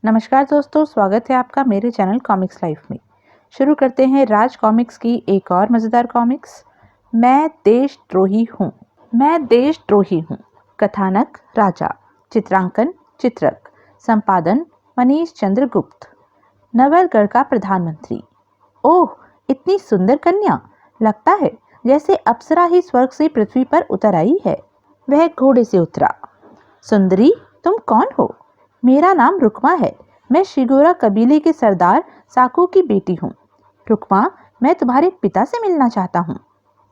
नमस्कार दोस्तों, स्वागत है आपका मेरे चैनल कॉमिक्स लाइफ में। शुरू करते हैं राज कॉमिक्स की एक और मज़ेदार कॉमिक्स, मैं देशद्रोही हूँ। मैं देशद्रोही हूँ। कथानक राजा, चित्रांकन चित्रक, संपादन मनीष चंद्र गुप्त। नवलगढ़ का प्रधानमंत्री। ओह, इतनी सुंदर कन्या! लगता है जैसे अप्सरा ही स्वर्ग से पृथ्वी पर उतर आई है। वह घोड़े से उतरा। सुंदरी, तुम कौन हो? मेरा नाम रुक्मा है। मैं शिगोरा कबीले के सरदार साकू की बेटी हूँ। रुक्मा, मैं तुम्हारे पिता से मिलना चाहता हूँ।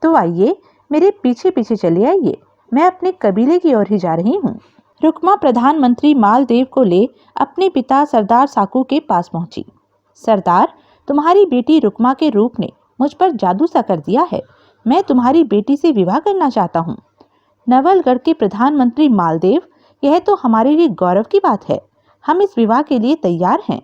तो आइए, मेरे पीछे पीछे चले आइए। मैं अपने कबीले की ओर ही जा रही हूँ। रुक्मा प्रधानमंत्री मालदेव को ले अपने पिता सरदार साकू के पास पहुंची। सरदार, तुम्हारी बेटी रुक्मा के रूप ने मुझ पर जादू सा कर दिया है। मैं तुम्हारी बेटी से विवाह करना चाहता हूँ। नवलगढ़ के प्रधानमंत्री मालदेव, यह तो हमारे लिए गौरव की बात है। हम इस विवाह के लिए तैयार हैं।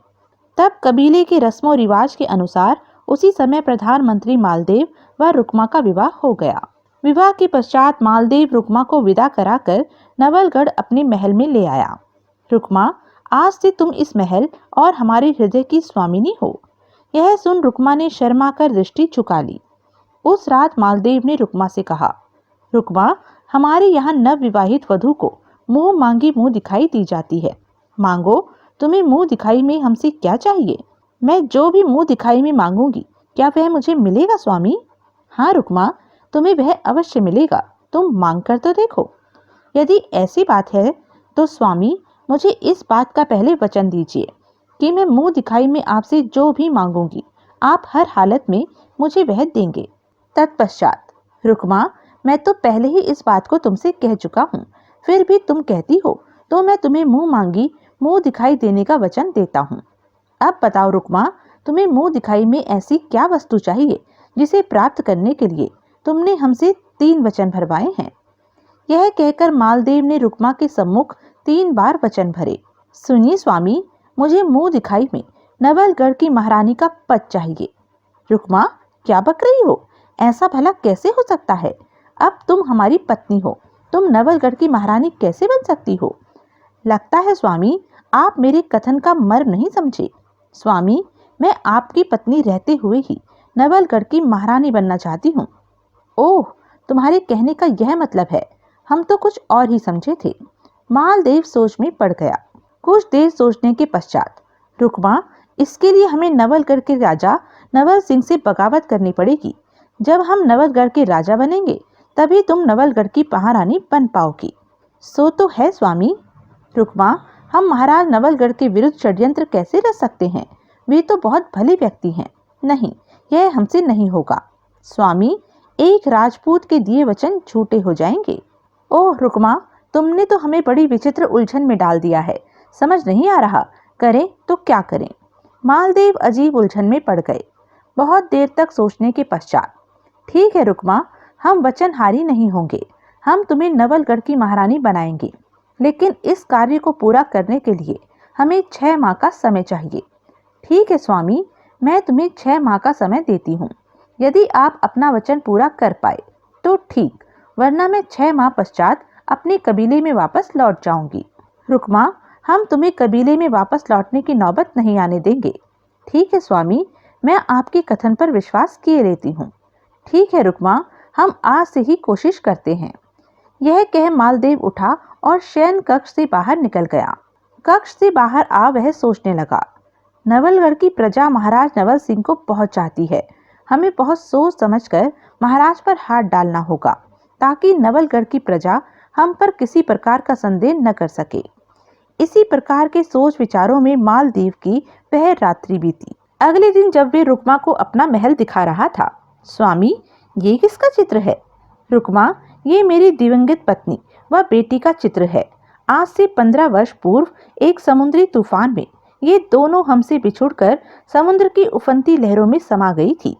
तब कबीले के रस्मों रिवाज के अनुसार उसी समय प्रधानमंत्री मालदेव व रुक्मा का विवाह हो गया। विवाह के पश्चात मालदेव रुक्मा को विदा कराकर नवलगढ़ अपने महल में ले आया। रुक्मा, आज से तुम इस महल और हमारे हृदय की स्वामिनी हो। यह सुन रुक्मा ने शर्मा कर दृष्टि झुका ली। उस रात मालदेव ने रुक्मा से कहा, रुक्मा, हमारे यहाँ नव विवाहित वधू को मुंह मांगी मुंह दिखाई दी जाती है। मांगो, तुम्हें मुंह दिखाई में हमसे क्या चाहिए? मैं जो भी मुंह दिखाई में मांगूंगी, क्या वह मुझे मिलेगा स्वामी? हाँ रुक्मा, तुम्हें वह अवश्य मिलेगा। तुम मांग कर तो देखो। यदि ऐसी बात है तो स्वामी, मुझे इस बात का पहले वचन दीजिए कि मैं मुंह दिखाई में आपसे जो भी मांगूंगी, आप हर हालत में मुझे वह देंगे। तत्पश्चात, रुक्मा, मैं तो पहले ही इस बात को तुमसे कह चुका हूँ, फिर भी तुम कहती हो तो मैं तुम्हें मुंह मांगी मुंह दिखाई देने का वचन देता हूँ। अब बताओ रुक्मा, तुम्हें मुंह दिखाई में ऐसी क्या वस्तु चाहिए जिसे प्राप्त करने के लिए तुमने हमसे 3 वचन भरवाए हैं? यह कहकर मालदेव ने रुक्मा के सम्मुख 3 बार वचन भरे। सुनिए स्वामी, मुझे मुंह दिखाई में नवलगढ़ की महारानी का पद चाहिए। रुक्मा, क्या बक रही हो? ऐसा भला कैसे हो सकता है? अब तुम हमारी पत्नी हो, तुम नवलगढ़ की महारानी कैसे बन सकती हो? लगता है स्वामी, आप मेरे कथन का मर्म नहीं समझे। स्वामी, मैं आपकी पत्नी रहते हुए ही नवलगढ़ की महारानी बनना चाहती हूँ। ओह, तुम्हारे कहने का यह मतलब है। हम तो कुछ और ही समझे थे। मालदेव सोच में पड़ गया। कुछ देर सोचने के पश्चात, रुक्मा, इसके लिए हमें नवलगढ़ के राजा नवल सिंह से बगावत करनी पड़ेगी। जब हम नवलगढ़ के राजा बनेंगे तभी तुम नवलगढ़ की महारानी बन पाओगी। सो तो है स्वामी। रुक्मा, हम महाराज नवलगढ़ के विरुद्ध षड्यंत्र कैसे रच सकते हैं? वे तो बहुत भले व्यक्ति हैं। नहीं, यह हमसे नहीं होगा। स्वामी, एक राजपूत के दिए वचन झूठे हो जाएंगे। ओह रुक्मा, तुमने तो हमें बड़ी विचित्र उलझन में डाल दिया है। समझ नहीं आ रहा, करें तो क्या करें? मालदेव अजीब उलझन में पड़ गए। बहुत देर तक सोचने के पश्चात, ठीक है रुक्मा, हम वचनहारी नहीं होंगे। हम तुम्हें नवलगढ़ की महारानी बनाएंगे, लेकिन इस कार्य को पूरा करने के लिए हमें 6 माह का समय चाहिए। ठीक है स्वामी, मैं तुम्हें 6 माह का समय देती हूँ। यदि आप अपना वचन पूरा कर पाए तो ठीक, वरना मैं 6 माह पश्चात अपने कबीले में वापस लौट जाऊंगी। रुक्मा, हम तुम्हें कबीले में वापस लौटने की नौबत नहीं आने देंगे। ठीक है स्वामी, मैं आपके कथन पर विश्वास किए लेती हूँ। ठीक है रुक्मा, हम आज से ही कोशिश करते हैं। यह कह मालदेव उठा और शयन कक्ष से बाहर निकल गया। कक्ष से बाहर आ वह सोचने लगा, नवलगढ़ की प्रजा महाराज नवल सिंह को बहुत चाहती है। हमें बहुत सोच समझकर महाराज पर हाथ डालना होगा, ताकि नवलगढ़ की प्रजा हम पर किसी प्रकार का संदेह न कर सके। इसी प्रकार के सोच विचारों में मालदेव की वह रात्रि बीती। अगले दिन जब वे रुक्मा को अपना महल दिखा रहा था, स्वामी, ये किसका चित्र है? रुक्मा, ये मेरी दिवंगत पत्नी व बेटी का चित्र है। आज से 15 वर्ष पूर्व एक समुद्री तूफान में ये दोनों हमसे बिछुड़कर समुद्र की उफनती लहरों में समा गई थी।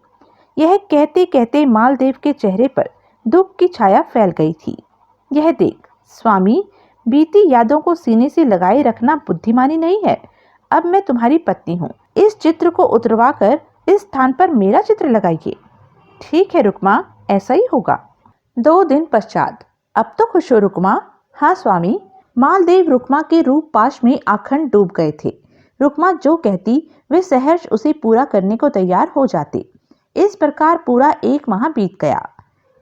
यह कहते कहते मालदेव के चेहरे पर दुख की छाया फैल गई थी। यह देख स्वामी, बीती यादों को सीने से लगाए रखना बुद्धिमानी नहीं है। अब मैं तुम्हारी पत्नी हूँ। इस चित्र को उतरवा कर इस स्थान पर मेरा चित्र लगाइए। ठीक है रुक्मा, ऐसा ही होगा। 2 दिन पश्चात, अब तो खुश हो रुक्मा? हाँ स्वामी। मालदेव रुक्मा के रूप पाश में आखंड डूब गए थे। रुक्मा जो कहती वे सहर्ष उसे पूरा करने को तैयार हो जाते। इस प्रकार पूरा 1 माह बीत गया।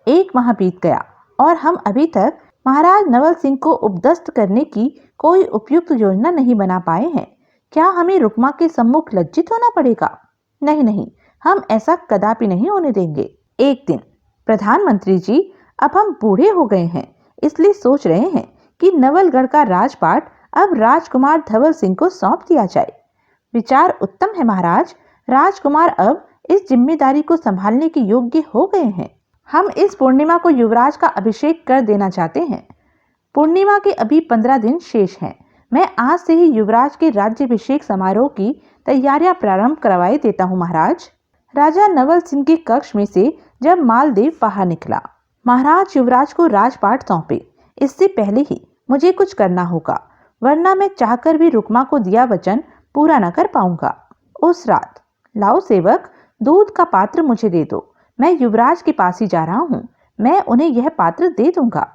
1 माह बीत गया और हम अभी तक महाराज नवल सिंह को उपदस्थ करने की कोई उपयुक्त योजना नहीं बना पाए हैं। क्या हमें रुक्मा के सम्मुख लज्जित होना पड़ेगा? नहीं नहीं, हम ऐसा कदापि नहीं होने देंगे। एक दिन, प्रधानमंत्री जी, अब हम बूढ़े हो गए हैं, इसलिए सोच रहे हैं कि नवलगढ़ का राजपाट अब राजकुमार धवल सिंह को सौंप दिया जाए। विचार उत्तम है महाराज। राजकुमार अब इस जिम्मेदारी को संभालने के योग्य हो गए हैं। हम इस पूर्णिमा को युवराज का अभिषेक कर देना चाहते हैं। पूर्णिमा के अभी 15 दिन शेष हैं। मैं आज से ही युवराज के राज्याभिषेक समारोह की तैयारियां प्रारंभ करवाए देता हूँ महाराज। राजा नवल सिंह के कक्ष में से जब मालदेव बाहर निकला, महाराज युवराज को राजपाट सौंपे। इससे पहले ही मुझे कुछ करना होगा, वरना मैं चाहकर भी रुक्मा को दिया वचन पूरा न कर पाऊंगा। उस रात, लाओ सेवक, दूध का पात्र मुझे दे दो। मैं युवराज के पास ही जा रहा हूँ, मैं उन्हें यह पात्र दे दूंगा।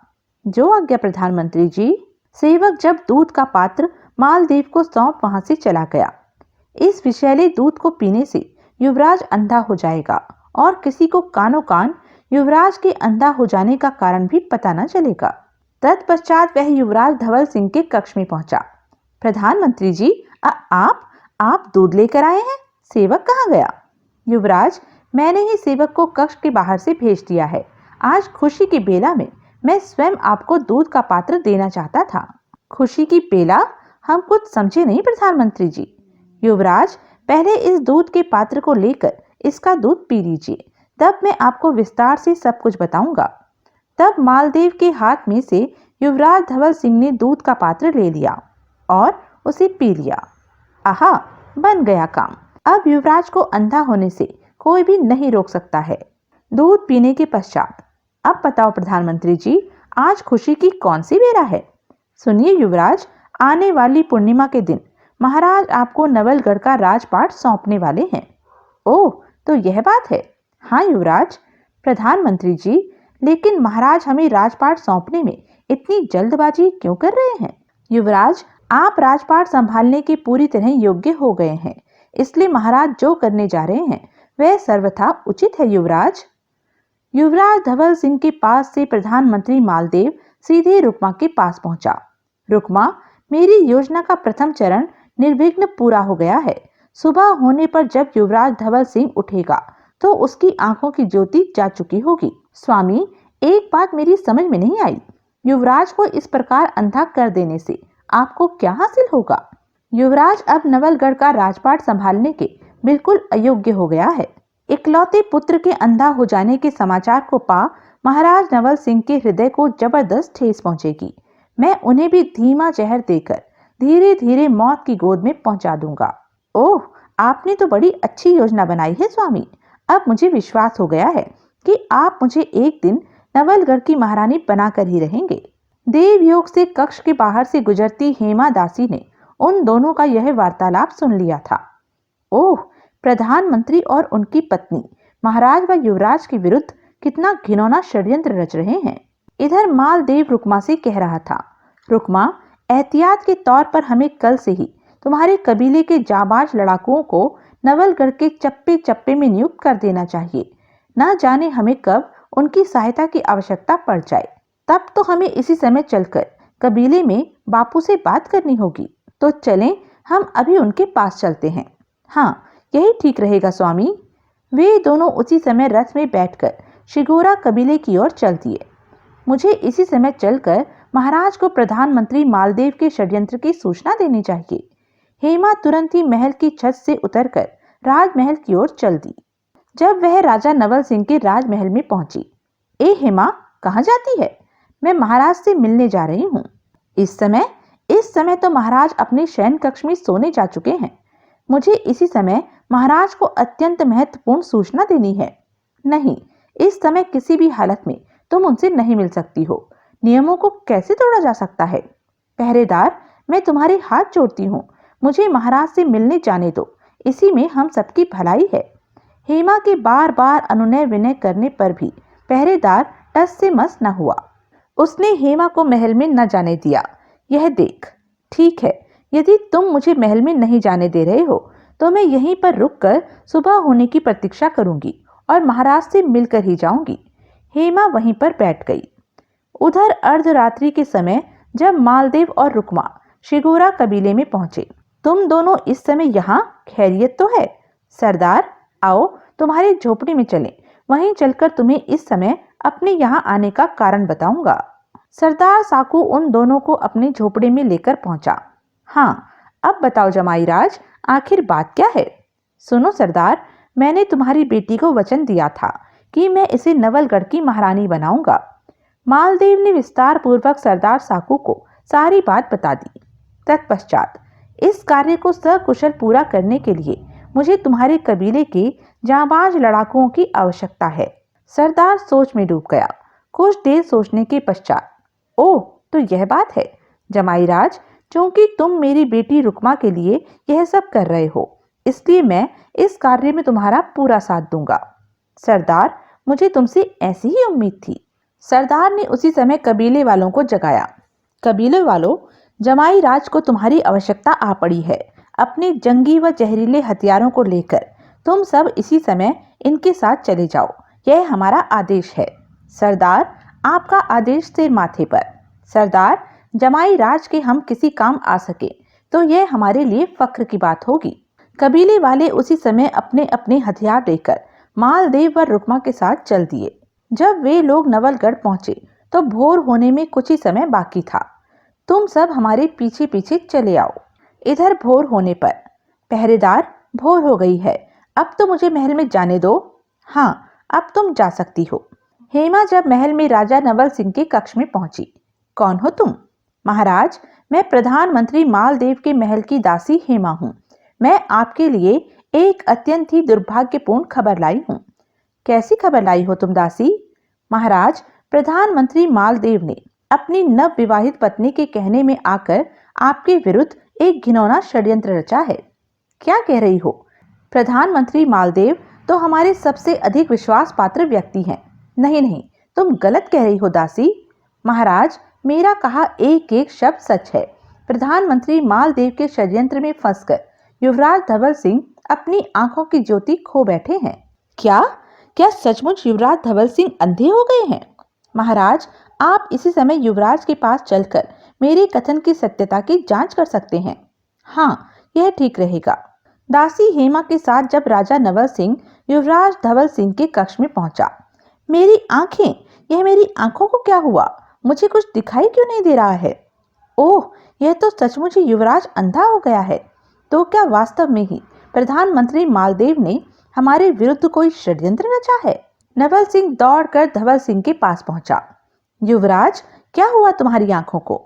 जो आज्ञा प्रधानमंत्री जी। सेवक जब दूध का पात्र मालदेव को सौंप वहां से चला गया। इस विषैले दूध को पीने से युवराज अंधा हो जाएगा और किसी को कानो कान युवराज के अंधा हो जाने का कारण भी पता न चलेगा। तत्पश्चात वह युवराज धवल सिंह के कक्ष में पहुंचा। प्रधानमंत्री जी, आप दूध लेकर आए हैं? सेवक कहाँ गया? युवराज, मैंने ही सेवक को कक्ष के बाहर से भेज दिया है। आज खुशी की बेला में मैं स्वयं आपको दूध का पात्र देना चाहता था। खुशी की बेला? हम कुछ समझे नहीं प्रधानमंत्री जी। युवराज, पहले इस दूध के पात्र को लेकर इसका दूध पी लीजिए, तब मैं आपको विस्तार से सब कुछ बताऊंगा। तब मालदेव के हाथ में से युवराज धवल सिंह ने दूध का पात्र ले लिया और उसे पी लिया। आहा, बन गया काम। अब युवराज को अंधा होने से कोई भी नहीं रोक सकता है। दूध पीने के पश्चात अब बताओ प्रधानमंत्री जी, आज खुशी की कौन सी बेला है? सुनिए युवराज, आने वाली पूर्णिमा के दिन महाराज आपको नवलगढ़ का राजपाट सौंपने वाले हैं। ओह, तो यह बात है। हाँ युवराज। प्रधानमंत्री जी, लेकिन महाराज हमें राजपाट सौंपने में इतनी जल्दबाजी क्यों कर रहे हैं? युवराज, आप राजपाट संभालने के पूरी तरह योग्य हो गए हैं, इसलिए महाराज जो करने जा रहे हैं वह सर्वथा उचित है। युवराज। युवराज धवल सिंह के पास से प्रधानमंत्री मालदेव सीधे रुक्मा के पास पहुंचा। रुक्मा, मेरी योजना का प्रथम चरण निर्विघ्न पूरा हो गया है। सुबह होने पर जब युवराज धवल सिंह उठेगा तो उसकी आंखों की ज्योति जा चुकी होगी। स्वामी, एक बात मेरी समझ में नहीं आई। युवराज को इस प्रकार अंधा कर देने से आपको क्या हासिल होगा? युवराज अब नवलगढ़ का राजपाट संभालने के बिल्कुल अयोग्य हो गया है। इकलौते पुत्र के अंधा हो जाने के समाचार को पा महाराज नवल सिंह के हृदय को जबरदस्त ठेस पहुंचेगी। मैं उन्हें भी धीमा जहर देकर धीरे धीरे मौत की गोद में पहुंचा दूंगा। ओह, आपने तो बड़ी अच्छी योजना बनाई है स्वामी। अब मुझे विश्वास हो गया है कि आप मुझे एक दिन नवलगढ़ की महारानी बनाकर ही रहेंगे। देवयोग से कक्ष के बाहर से गुजरती हेमा दासी ने उन दोनों का यह वार्तालाप सुन लिया था। ओह, प्रधानमंत्री और उनकी पत्नी महाराज व युवराज के विरुद्ध कितना घिनौना षड्यंत्र रच रहे हैं। इधर मालदेव रुक्मा से कह रहा था, रुक्मा, एहतियात के तौर पर हमें कल से ही तुम्हारे कबीले के जाबाज लड़ाकुओं को नवलगढ़ के चप्पे चप्पे में नियुक्त कर देना चाहिए। न जाने हमें कब उनकी सहायता की आवश्यकता पड़ जाए। तब तो हमें इसी समय चलकर कबीले में बापू से बात करनी होगी। तो चलें, हम अभी उनके पास चलते हैं। हाँ, यही ठीक रहेगा स्वामी। वे दोनों उसी समय रथ में बैठकर शिगोरा कबीले की ओर चल दिए। मुझे इसी समय चलकर महाराज को प्रधानमंत्री मालदेव के षड्यंत्र की सूचना देनी चाहिए। हेमा तुरंत ही महल की छत से उतरकर राजमहल की ओर चल दी। जब वह राजा नवल सिंह के राजमहल में पहुंची, ए हेमा, कहाँ जाती है? मैं महाराज से मिलने जा रही हूँ। इस समय तो महाराज अपने शयन कक्ष में सोने जा चुके हैं। मुझे इसी समय महाराज को अत्यंत महत्वपूर्ण सूचना देनी है। नहीं, इस समय किसी भी हालत में तुम उनसे नहीं मिल सकती हो। नियमों को कैसे तोड़ा जा सकता है? पहरेदार, मैं तुम्हारे हाथ जोड़ती हूँ, मुझे महाराज से मिलने जाने दो। इसी में हम सबकी भलाई है। हेमा के बार बार अनुनय विनय करने पर भी पहरेदार टस से मस न हुआ। उसने हेमा को महल में न जाने दिया। यह देख, ठीक है, यदि तुम मुझे महल में नहीं जाने दे रहे हो तो मैं यहीं पर रुककर सुबह होने की प्रतीक्षा करूंगी और महाराज से मिलकर ही जाऊंगी। हेमा वहीं पर बैठ गई। उधर अर्धरात्रि के समय जब मालदेव और रुक्मा शिगोरा कबीले में पहुंचे, तुम दोनों इस समय यहाँ खैरियत तो है? सरदार, आओ तुम्हारी झोपड़ी में चलें, वहीं चलकर तुम्हें इस समय अपने यहाँ आने का कारण बताऊंगा। सरदार साकू उन दोनों को अपनी झोपड़ी में लेकर पहुंचा। हाँ, अब बताओ जमाई राज, आखिर बात क्या है? सुनो सरदार, मैंने तुम्हारी बेटी को वचन दिया था कि मैं इसे नवलगढ़ की महारानी बनाऊंगा। मालदेव ने विस्तार पूर्वक सरदार साकू को सारी बात बता दी। तत्पश्चात इस कार्य को सकुशल पूरा करने के लिए मुझे तुम्हारे कबीले के जांबाज लड़ाकुओं की आवश्यकता है। सरदार सोच में डूब गया। कुछ देर सोचने के पश्चात, ओह, तो यह बात है जमाई राज, क्योंकि तुम मेरी बेटी रुक्मा के लिए यह सब कर रहे हो, इसलिए मैं इस कार्य में तुम्हारा पूरा साथ दूंगा। सरदार, मुझे तुमसे ऐसी ही उम्मीद थी। सरदार ने उसी समय कबीले वालों को जगाया। कबीले वालों, जमाई राज को तुम्हारी आवश्यकता आ पड़ी है। अपने जंगी व जहरीले हथियारों को लेकर तुम सब इसी समय इनके साथ चले जाओ, यह हमारा आदेश है। सरदार, आपका आदेश सिर माथे पर। सरदार, जमाई राज के हम किसी काम आ सके तो यह हमारे लिए फख्र की बात होगी। कबीले वाले उसी समय अपने अपने हथियार लेकर मालदेव व रुक्मा के साथ चल दिए। जब वे लोग नवलगढ़ पहुंचे तो भोर होने में कुछ ही समय बाकी था। तुम सब हमारे पीछे पीछे चले आओ। इधर भोर होने पर, पहरेदार, भोर हो गई है, अब तो मुझे महल में जाने दो। हाँ, अब तुम जा सकती हो। हेमा जब महल में राजा नवल सिंह के कक्ष में पहुंची। कौन हो तुम? महाराज, मैं प्रधानमंत्री मालदेव के महल की दासी हेमा हूँ। मैं आपके लिए एक अत्यंत ही दुर्भाग्यपूर्ण खबर लाई हूँ। कैसी खबर लाई हो तुम दासी? महाराज, प्रधानमंत्री मालदेव ने अपनी नव विवाहित पत्नी के कहने में आकर आपके विरुद्ध एक घिनौना षड्यंत्र रचा है। क्या कह रही हो? प्रधानमंत्री मालदेव तो हमारे सबसे अधिक विश्वास पात्र व्यक्ति हैं। नहीं नहीं, तुम गलत कह रही हो दासी। महाराज, मेरा कहा एक एक शब्द सच है। प्रधानमंत्री मालदेव के षड्यंत्र में फंसकर युवराज धवल सिंह अपनी आंखों की ज्योति खो बैठे हैं। क्या क्या सचमुच युवराज धवल सिंह अंधे हो गए हैं? महाराज, आप इसी समय युवराज के पास चलकर मेरे कथन की सत्यता की जांच कर सकते हैं। हाँ, यह ठीक रहेगा। दासी हेमा के साथ जब राजा नवल सिंह युवराज धवल सिंह के कक्ष में पहुंचा। मेरी आंखें, यह मेरी आंखों को क्या हुआ? मुझे कुछ दिखाई क्यों नहीं दे रहा है? ओह, यह तो सचमुच ही युवराज अंधा हो गया है। तो क्या वास्तव में ही प्रधानमंत्री मालदेव ने हमारे विरुद्ध कोई षड्यंत्र रचा है? नवल सिंह दौड़कर धवल सिंह के पास पहुंचा। युवराज, क्या हुआ तुम्हारी आंखों को?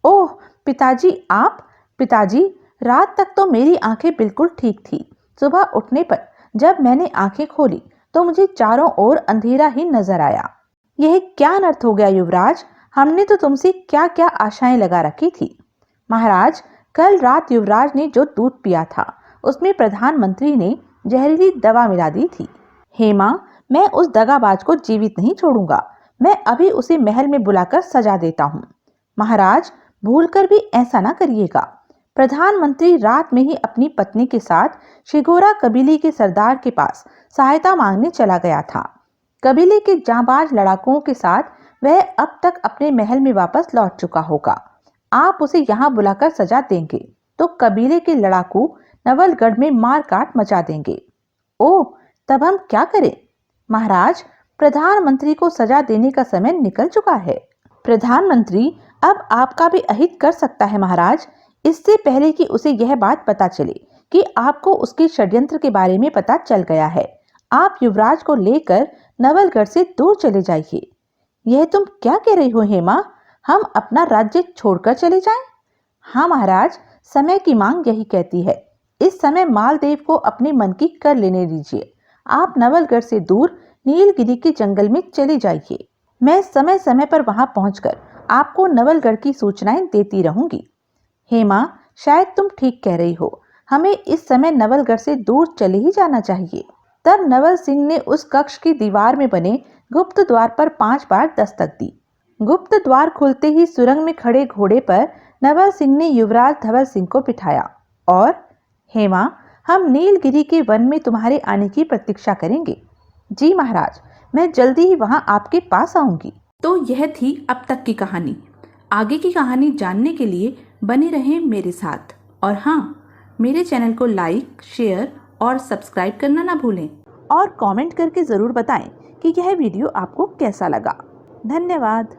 ओह पिताजी, आप? पिताजी, रात तक तो मेरी आंखें बिल्कुल ठीक थी। सुबह उठने पर जब मैंने आंखें खोली तो मुझे चारों ओर अंधेरा ही नजर आया। यह क्या अनर्थ हो गया युवराज? हमने तो तुमसे क्या क्या आशाएं लगा रखी थी। महाराज, कल रात युवराज ने जो दूध पिया था उसमें प्रधानमंत्री ने जहरीली दवा मिला दी थी। हेमा, मैं उस दगाबाज को जीवित नहीं छोड़ूंगा। मैं अभी उसे महल में बुलाकर सजा देता हूँ। महाराज, भूलकर भी ऐसा ना करिएगा। प्रधानमंत्री रात में ही अपनी पत्नी के साथ शिगोरा कबीले के सरदार के पास सहायता मांगने चला गया था। कबीले के जांबाज लड़ाकुओं के साथ वह अब तक अपने महल में वापस लौट चुका होगा। आप उसे यहाँ बुलाकर सजा देंगे तो कबीले के लड़ाकू नवलगढ़ में मार काट मचा देंगे। ओह, तब हम क्या करें? महाराज, प्रधानमंत्री को सजा देने का समय निकल चुका है। प्रधानमंत्री अब आपका भी अहित कर सकता है महाराज, इससे पहले कि उसे यह बात पता चले कि आपको उसके षड्यंत्र के बारे में पता चल गया है। आप युवराज को लेकर नवलगढ़ से दूर चले जाइए। यह तुम क्या कह रही हो हेमा? हम अपना राज्य छोड़कर चले जाएं? हाँ महाराज, समय की मांग यही कहती है। इस समय मालदेव को अपने मन की कर लेने दीजिए। आप नवलगढ़ से दूर नीलगिरी के जंगल में चले जाइए। मैं समय समय पर वहां पहुंचकर आपको नवलगढ़ की सूचनाएं देती रहूंगी। हेमा, शायद तुम ठीक कह रही हो। हमें इस समय नवलगढ़ से दूर चले ही जाना चाहिए। तब नवल सिंह ने उस कक्ष की दीवार में बने गुप्त द्वार पर 5 बार दस्तक दी। गुप्त द्वार खुलते ही सुरंग में खड़े घोड़े पर नवल सिंह ने युवराज धवल सिंह को बिठाया और हेमा, हम नीलगिरी के वन में तुम्हारे आने की प्रतीक्षा करेंगे। जी महाराज, मैं जल्दी ही वहां आपके पास आऊंगी। तो यह थी अब तक की कहानी। आगे की कहानी जानने के लिए बने रहें मेरे साथ। और हाँ, मेरे चैनल को लाइक, शेयर और सब्सक्राइब करना ना भूलें। और कमेंट करके ज़रूर बताएं कि यह वीडियो आपको कैसा लगा। धन्यवाद।